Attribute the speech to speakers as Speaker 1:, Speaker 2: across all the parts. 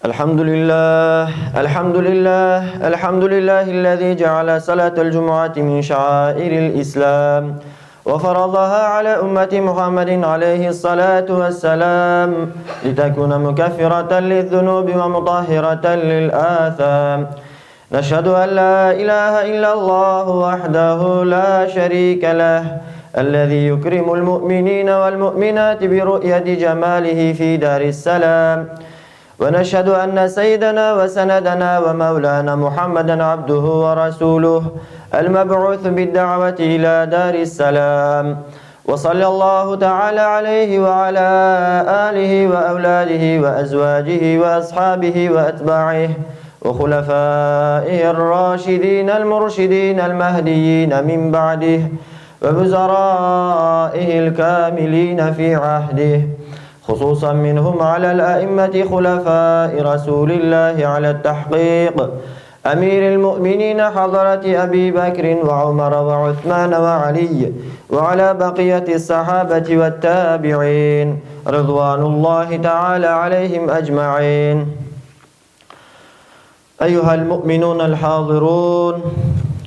Speaker 1: الحمد لله الحمد لله الحمد لله الذي جعل صلاة الجمعة من شعائر الإسلام وفرضها على أمة محمد عليه الصلاة والسلام لتكون مكفرة للذنوب ومطهرة للآثام. نشهد أن لا إله إلا الله وحده لا شريك له الذي يكرم المؤمنين والمؤمنات برؤية جماله في دار السلام. ونشهد أن سيدنا وسندنا ومولانا محمدا عبده ورسوله المبعوث بالدعوة إلى دار السلام. وصلى الله تعالى عليه وعلى آله وأولاده وأزواجه وأصحابه وأتباعه وخلفائه الراشدين المرشدين المهديين من بعده ووزرائه الكاملين في عهده، خصوصا منهم على الأئمة خلفاء رسول الله على التحقيق، أمير المؤمنين حضرة أبي بكر وعمر وعثمان وعلي، وعلى بقية الصحابة والتابعين رضوان الله تعالى عليهم أجمعين. أيها المؤمنون الحاضرون،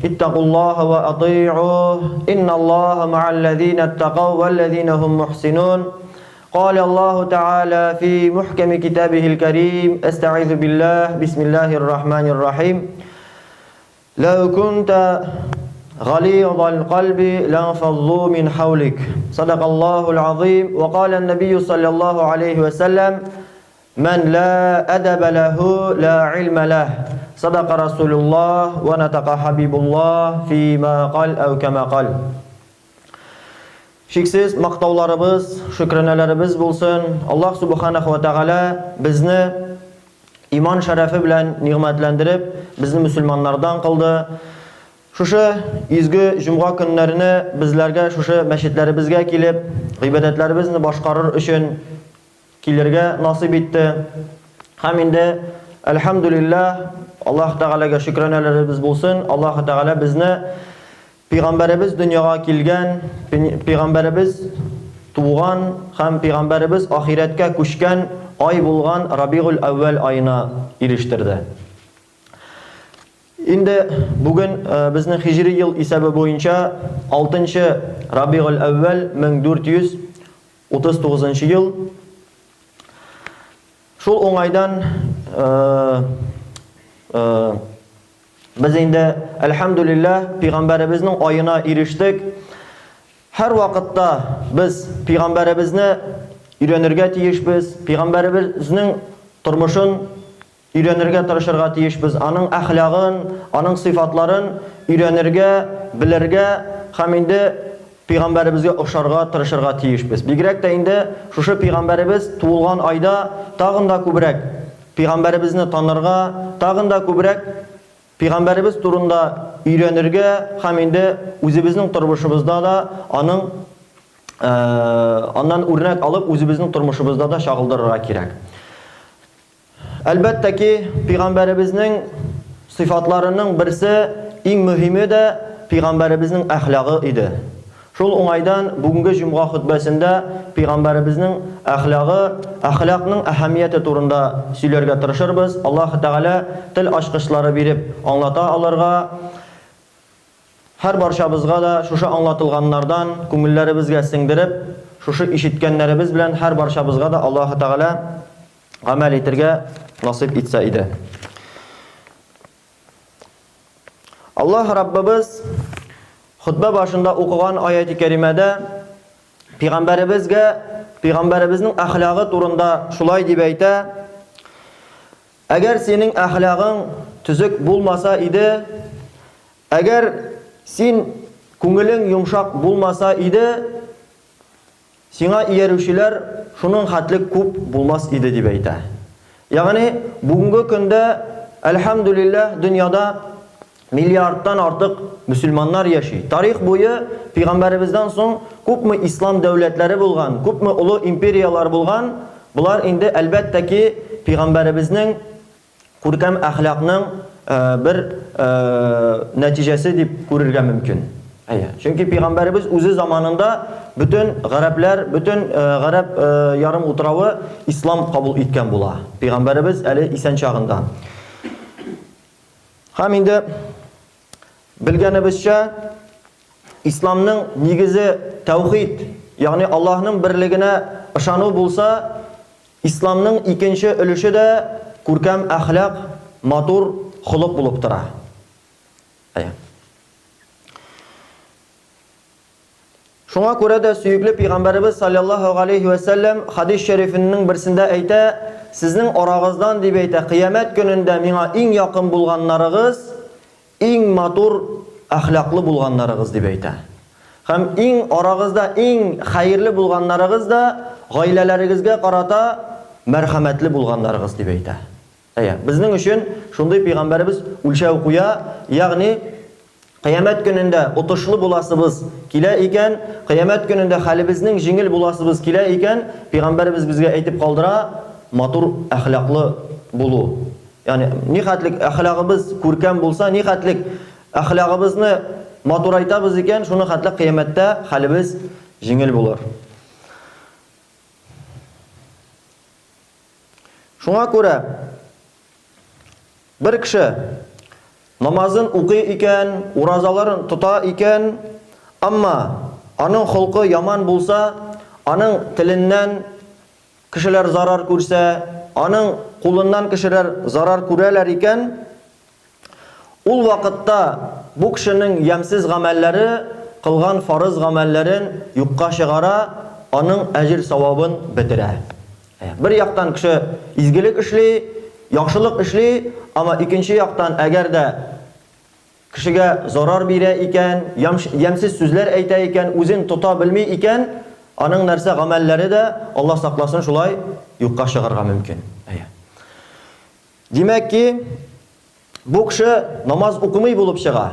Speaker 1: اتقوا الله وأطيعوه، إن الله مع الذين اتقوا والذين هم محسنون. قال الله تعالى في محكم كتابه الكريم: استعيذ بالله، بسم الله الرحمن الرحيم. لو كنت غليظ القلب لانفضوا من حولك، صدق الله العظيم. وقال النبي صلى الله عليه وسلم: من لا أدب له لا علم له، صدق رسول الله ونطق حبيب الله فيما قال أو كما قال. Шексіз мақтауларыбыз, шүкрәнәләребез булсын. Аллаһ Субханаху ва Тәгалә безне иман шәрәфе белән ниғмәтләндереп, безне мөселманнардан кылды. Шушы изге җомга көннәренә безләргә, шушы мәчетләребезгә килеп, гыйбадәтләребезне башкарыр өчен килергә насип итте. Һәм инде әлхәмдүлиллаһ, Аллаһ Тәгаләгә шөкрәнәләребез булсын. Аллаһ Тәгалә безне Пәйгамбәребез дөньяга килгән, Пәйгамбәребез туган һәм Пәйгамбәребез ахирәткә күчкән ай булган Рабигул Әүвәл аена ирештерде. Инде бүген безнең хиҗри ел исәбе буенча 6-нчы Рабигул Әүвәл 1439 ел. Шул уңайдан biz инде әлхәмдүлиллаһ Пәйгамбәребезнең аена ирештек. Һәр вакытта без Пәйгамбәребезне өйрәнергә тиешбез, Пәйгамбәребезнең тормышын өйрәнергә тырышырга тиешбез, аның әхлагын, аның сыйфатларын өйрәнергә, белергә һәм инде Пәйгамбәребезгә охшарга тырышырга тиешбез. Бигрәк тә инде шушы Пәйгамбәребез туылган айда тагын да күбрәк Пәйгамбәребезне танырга, тагын да күбрәк Пәйгамбәребез турында өйрәнергә һәм инде үзебезнең тормышыбызда да аннан үрнәк алып үзебезнең тормышыбызда да шагылдырырга кирәк. Әлбәттә ки, Пәйгамбәребезнең сыйфатларының берсе, иң мөһиме дә Пәйгамбәребезнең әхлагы иде. Шул уңайдан бүгенге җомга хутбәсендә Пәйгамбәребезнең әхлагы, әхлакның әһәмияте турында сөйләргә тырышырбыз. Аллаһ Тәгалә тел ачкычлары биреп аңлата алырга, һәр барчабызга да шушы аңлатылганнардан күңелләребезгә сеңдереп, шушы ишеткәннәребез белән һәр барчабызга да Аллаһ Тәгалә гамәл итәргә насип итсә иде. Аллаһ Раббыбыз хутба башында укыган аяти кәримәдә Пәйгамбәребезнең әхлагы турында шулай дип әйтә: әгәр синең әхлагың төзек булмаса иде, әгәр син күңелең йомшак булмаса иде, сиңа иярүчеләр шуның хәтлек күп булмас иде дип әйтә. Ягъни бүгенге көндә әлхәмдүлиллаһ дөньяда миллиардтан артык мөселманнар яши. Тарих буе Пәйгамбәребездән соң күпме ислам дәүләтләре булган, күпме улы империялар булган. Булар инде әлбәттә ки Пәйгамбәребезнең күркәм әхлакның бер нәтиҗәсе дип күрергә мөмкин. Çünkü Peygamberimiz özü zamanında bütün Garaplar, bütün Garap yarım oturavı İslam kabul etken bula. Peygamberimiz eli isen çağında. Hem indi bilgenimizce İslam'ın negizi tevhid, yani Allah'ın birliğine ışanı bulsa, İslam'ın ikinci ölüşü de kurkem ahlak, matur, huluk bulup tura. Şuna göre de süyüklü Peygamberimiz sallallahu aleyhi ve sellem hadis şerifinin birisinde ayta, sizin orağızdan deyip ayta, kıyamet gününde mina en yakın bulganlarınız, en matur, ahlaklı bulganlarınız deyip ayta. Hem en orağızda en hayırlı bulganlarınız da gaileleringizge karata merhametli bulganlarınız deyip ayta. Bizning üçün şunday Peygamberimiz ulşav kuya, yani kıyamet gününde otuşlu bulasыбыз kile iken, kıyamet gününde halibizning jingil bulasыбыз kile iken, Peygamberimiz bizge aytip kaldıra matur ahlaklı bulu. Yani nihatlik ahlakımız kurken bulsa, nihatlik ahlakımızı matur aytabız iken, şunu hatlik kıyamette halibiz jingil bulur. Şuna göre bir kişi namazın uqi iken, urazaların tuta iken, ama anın hulqı yaman bulsa, anın tilinden kişiler zarar görse, anın kulundan kişiler zarar görerler iken, ul vakitte bu kişinin yemsiz gamelleri, kılgan farız gamellerin yukka şigara, anın ecir savabın bitire. Bir yaktan kişi izgilik işli, yaxşılık işli, ama ikinci yaktan eğer de kişiye zarar bire iken, yemsiz sözler ayta iken, uzun tuta bilmey iken, anın nerse gamelleri de Allah saklasın şulay yukka çıkarga mümkün. Demek ki bu kişi namaz okumay bulup çıga.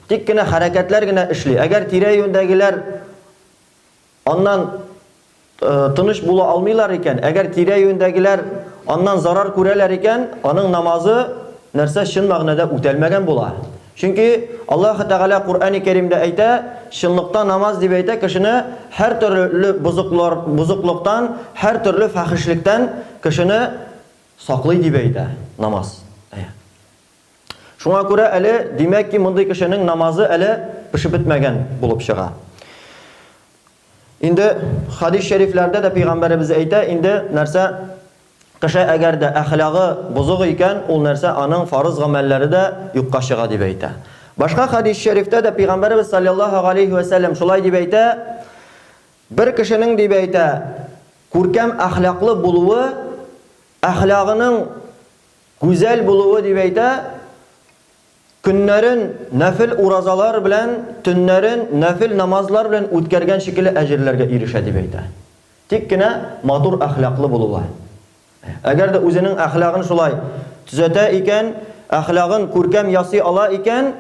Speaker 1: Tikkine hareketler gine işli. Eğer tire yöndegiler ondan tınış bula almıyorlar iken, eğer tire yöndegiler ondan zarar görerler iken, onun namazı nerse şın mağnada ütelmegen bula. Çünkü Allah Teala Kur'an-ı Kerim'de ayta, şınlıkta namaz diye ayta, kişini her türlü bozukluktan, her türlü fahişlikten kişini saklay diye ayta namaz. Şuna göre eli demek ki bunday kişinin namazı eli pişip bitmegen bulup çıga. Indi hadis şeriflerde de Peygamberimiz ayta, indi nerse kişi eğer de ahlakı bozuk iken, ol nerse anın farız gamelleri de yukka çıga diye ayta. Başka hadis şerifte de Peygamberimiz sallallahu aleyhi ve sellem şulay diye ayta, bir kişinin diye ayta, kurkem ahlaklı buluğu, ahlakının güzel buluğu diye ayta, günlerin nafil urazalar bilen, tünlerin nafil namazlar bilen ötkergen şekilde ecirlerge erişe diye ayta. Tikkine matur ahlaklı buluğu. Eğer de özünün ahlakını şulay tüzete iken, ahlakın kurkem yası ala iken,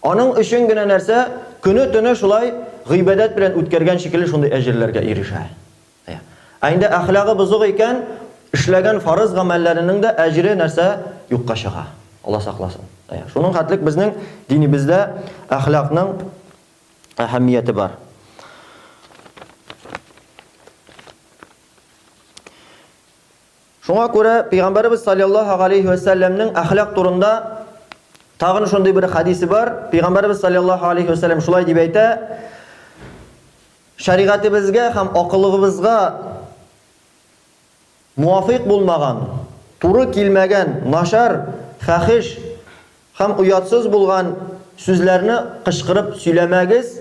Speaker 1: onun için güne nerse günü tünü şulay gıybedet bilen ötkergen şekilde şunday ecirlerge erişe. Aynı ahlakı bozuk iken, işlegen farız gamellerinin de eciri nerse yukka çıga. Allah saklasın. Şunun hatlik bizning dinimizde ahlakның ahamiyeti var. Şuna göre Peygamberimiz sallallahu aleyhi ve sellem'nin ahlak turunda tağın şunday bir hadisi var. Peygamberimiz sallallahu aleyhi ve sellem şulay diye ayta, şeriatımızga ham aqlligimizga muvaffiq bulmagan, turu kilmegen, naşar, fahish, ham uyatsız bulgan sözlerini kışkırıp söylemegiz,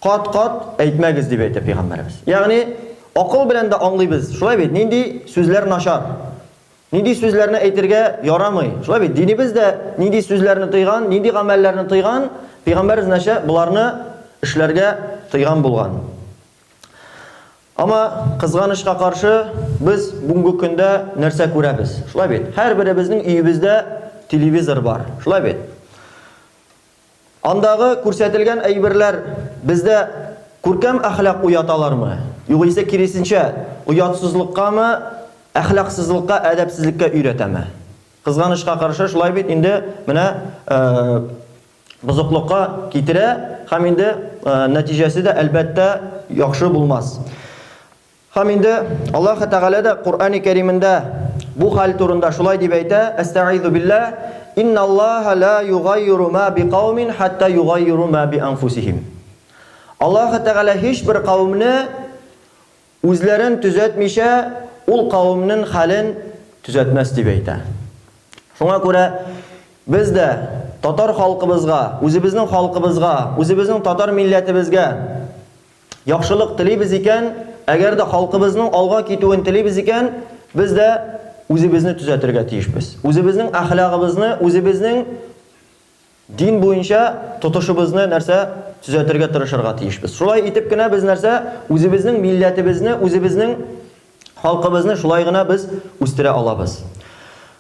Speaker 1: kat aytmagiz diye ayta Peygamberimiz. Yani akıl bilen de anlayız. Şulay bit, nindi sözler naşar. Nindi sözlerini aytırga yaramay. Şulay bit, dinimiz de nindi sözlerini tıygan, nindi gamellerini tıygan, Peygamberimiz neşe bularını işlerge tıygan bulgan. Ama kızganışka karşı biz bugünkü günde nerse göremiz. Şulay bit, her birimizin evimizde televizor var. Şulay bit. Andağı көрсетілген әйберләр bizde күркәм ahlak uyatalar mı? Yoksa kirisinçe uyatsızlıkka mı, ahlaksızlıkka, edepsizlikka öğreteme? Kızganışka karşı şulay bit, indi mene бузыклыкка китерә һәм инде нәтиҗәсе дә әлбәттә яхшы булмас. Һәм инде Аллаһ Тәгалә дә Куръан-ы Кәримендә бу хәл турында шулай дип әйтә: "Әстәгъизу билләһ, инналлаһа ла югаййиру ма биқаумин хатта югаййиру ма би анфусихим." Аллаһ Тәгалә һичбер кавымны үзләрен төзәтмичә, ул кавымның хәлен төзәтмәс дип әйтә. Шуңа күрә без дә татар халкыбызга, үзебезнең халкыбызга, үзебезнең татар милләтебезгә яхшылык телибез икән, әгәр дә халкыбызның алга китүен телибез икән, без дә үзебезне төзәтергә тиешбез. Үзебезнең әхлагыбызны, үзебезнең дин буенча тотышыбызны нәрсә төзәтергә тырышырга тиешбез. Шулай итеп кенә без нәрсә үзебезнең милләтебезне, үзебезнең халкыбызны шулай гына без үстерә алабыз.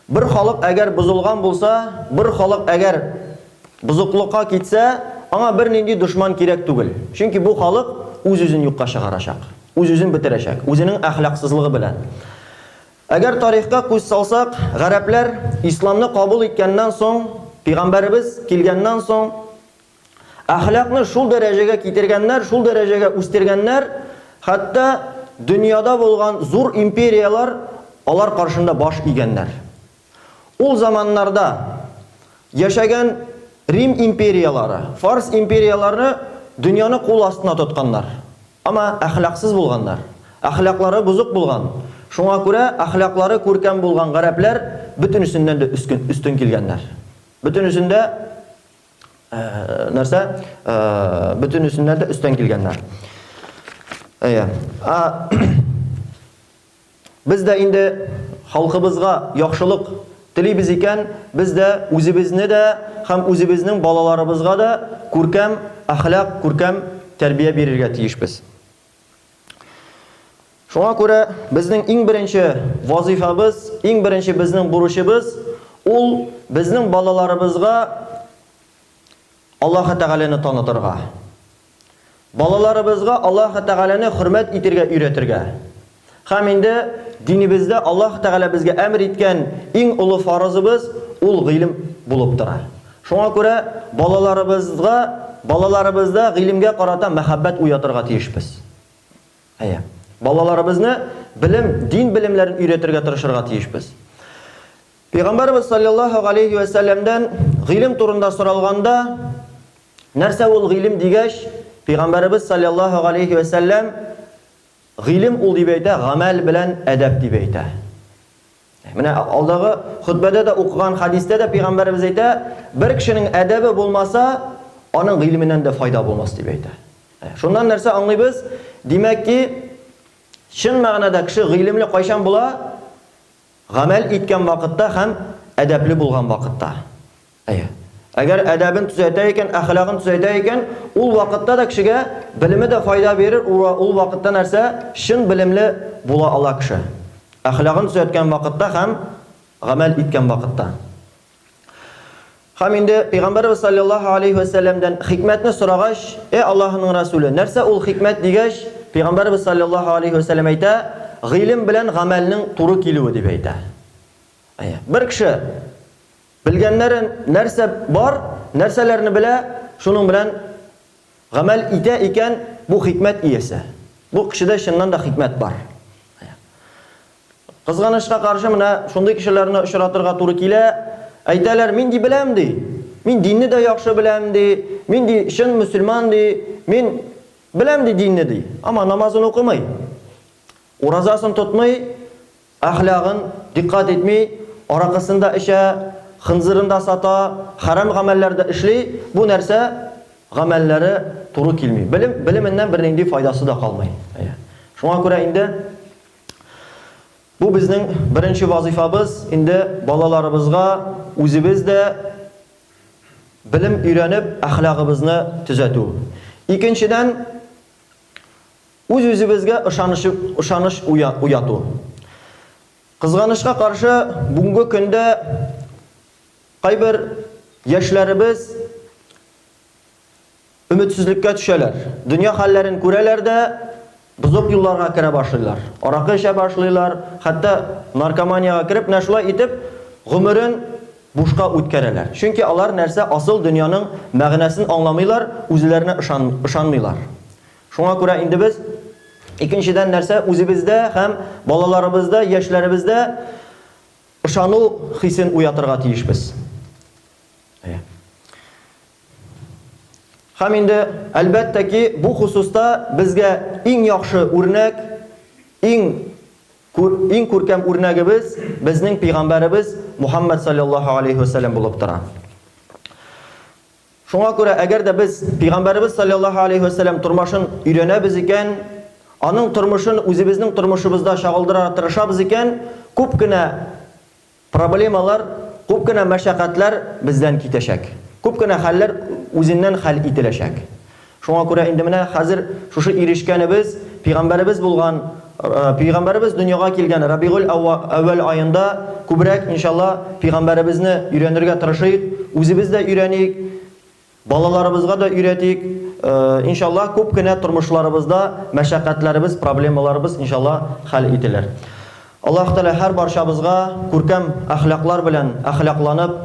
Speaker 1: Бер халык әгәр бузылган булса, бер халык әгәр бузыклыкка китсә, аңа бер нинди душман кирәк түгел. Чөнки бу халык үз-үзен юкка чыгарачак, үз-үзен бетерәчәк, үзенең әхлаксызлыгы белән. Әгәр тарихка күз салсак, гарәпләр исламны кабул иткәннән соң, пәйгамбәрбез килгәннән соң, әхлакны шул дәрәҗәгә китергәннәр, шул дәрәҗәгә үстергәннәр, хәтта дөньяда булган зур империялар алар каршында баш игәннәр. Ул заманнарда яшәгән Рим империялары, Фарс империялары дөньяны кул астына тотканнар. Ама әхлаксыз булганнар. Әхлаклары бузык булган. Шуңа күрә әхлаклары күркәм булган гарәпләр бөтенесеннән дә үстен килгәннәр. Бөтенесендә нәрсә? Бөтенесеннән дә үстен килгәннәр. Без дә инде халкыбызга яхшылык телибез икән, без дә үзебезне дә һәм үзебезнең балаларыбызга да күркәм әхлак, күркәм тәрбия бирергә тиешбез. Шуңа күрә безнең иң беренче вазифабыз, иң беренче безнең бурычыбыз ул безнең балаларыбызга Аллаһ Тәгаләне танытырга. Балаларыбызга Аллаһ Тәгаләне хөрмәт итәргә өйрәтергә. Һәм инде динебездә Аллаһ Тәгалә безгә әмр иткән иң улы фарызыбыз ул гыйлем булып тора. Шуңа күрә балаларыбызда гыйлемгә карата мәхәббәт уятырга тиешбез. Балаларыбызны дин белемләрен өйрәтергә тырышырга тиешбез. Пәйгамбәрбез саллаллаһу алейхи ва сәлләмдән гыйлем турында соралганда, нәрсә ул гыйлем дигәч, Пәйгамбәрбез саллаллаһу алейхи ва сәлләм гыйлем ул дип әйтә, гамәл белән әдәп дип әйтә. Менә алдагы хутбәдә дә укыган хадистә дә Пәйгамбәрбез әйтә, бер кешенең әдәбе булмаса, аның гыйлеменнән дә файда булмас дип әйтә. Шуннан нәрсә аңлыйбыз? Димәк ки, чын мәгънәдә кеше гыйлемле кайчан була? Гамәл иткән вакытта һәм әдәпле булган вакытта. Әгәр әдәбен төзәтә икән, әхлагын төзәтә икән, ул вакытта да кешегә белеме дә файда бирер, ул вакытта нәрсә? Чын белемле була ала кеше. Әхлагын төзәткән вакытта һәм гамәл иткән вакытта. Һәм инде Пәйгамбәрбез саллаллаһу алейхи ва сәлләмдән хикмәтне сорагач, Аллаһның Расулы, нәрсә ул хикмәт дигәч, Пәйгамбәрбез саллаллаһу алейхи ва сәлләм әйтә, гыйлем белән гамәлнең туры килүе дип әйтә. Бер кеше белгәннәрен нәрсә бар, нәрсәләрне белә, шуның белән гамәл итә икән, бу хикмәт иясе. Бу кешедә чыннан да хикмәт бар. Кызганычка каршы менә шундый кешеләрне очратырга туры килә. Әйтәләр, мин ди беләм ди. Мин динне дә яхшы беләм ди. Мин ди чын мөселман ди. Мин беләм ди динне ди. Ама намазын укымый. Уразасын тотмый, әхлагын диккат итмей, аракысында эчә, хынзырында сата, харам гамәлләрдә эшли, бу нәрсә гамәлләре туры килми. Белеменнән бер нинди файдасы да калмый. Шуңа күрә инде бу безнең беренче вазифабыз, инде балаларыбызга үзебез дә белем өйрәнеп, әхлагыбызны төзәтү. Икенчедән, үз-үзебезгә ышаныш уяту. Кызганычка каршы, бүгенге көндә кайбер яшьләребез өметсезлеккә төшәләр. Дөнья хәлләрен күрәләр дә бузык юлларга керә башлыйлар. Аракы эчә башлыйлар, хәтта наркоманияга кирип, шулай итеп гомерен бушка үткәрәләр. Чөнки алар нәрсә асыл дөньяның мәгънәсен аңламыйлар, үзләренә ышанмыйлар. Шуңа күрә инде без икенчедән нәрсә үзебездә һәм балаларыбызда, яшьләребездә ышану хисен уятырга тиешбез. Һәм инде әлбәттә ки бу хусуста безгә иң яхшы үрнәк, иң күркәм үрнәгебез безнең пәйгамбәребез Мухаммад саллаллаһу алейхи ва саллям булып тора. Шуңа күрә әгәр дә без пәйгамбәребез саллаллаһу алейхи ва саллям тормышын өйрәнәбез икән, аның тормышын үзебезнең тормышыбызда шагылдыра тырышабыз икән, күп кенә проблемалар, күп кенә мәшәкатьләр бездән китәчәк. Күп кенә хәлләр үзеннән хәл ителәчәк. Шуңа күрә инде менә хәзер шушы ирешкәнебез, пәйгамбәребез булган, пәйгамбәребез дөньяга килгән Рабигуль әүвәл аенда күбрәк иншалла пәйгамбәребезне өйрәнергә тырышыйк, үзебез дә өйрәник, балаларыбызга да өйрәтик. Иншалла күп кенә тормышларыбызда мәшәкатьләребез, проблемаларыбыз иншалла хәл ителер. Аллаһ Тәгалә һәр барчабызга күркәм әхлаклар белән әхлакланып,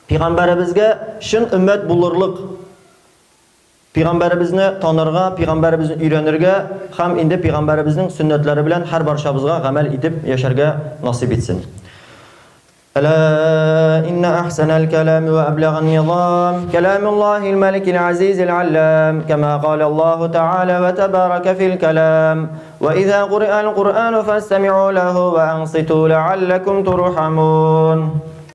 Speaker 1: пәйгамбәребезгә шын өммәт булырлык, пәйгамбәребезне танырга, пәйгамбәребезне өйрәнергә һәм инде пәйгамбәребезнең сөннәтләре белән һәр барчабызга гамәл итеп яшәргә насыйп итсен. ألا إن أحسن الكلام وأبلغ النظام كلام الله الملك العزيز العلام كما قال الله تعالى وتبارك في الكلام وإذا قرئ القرآن فاستمعوا له وأنصتوا لعلكم ترحمون.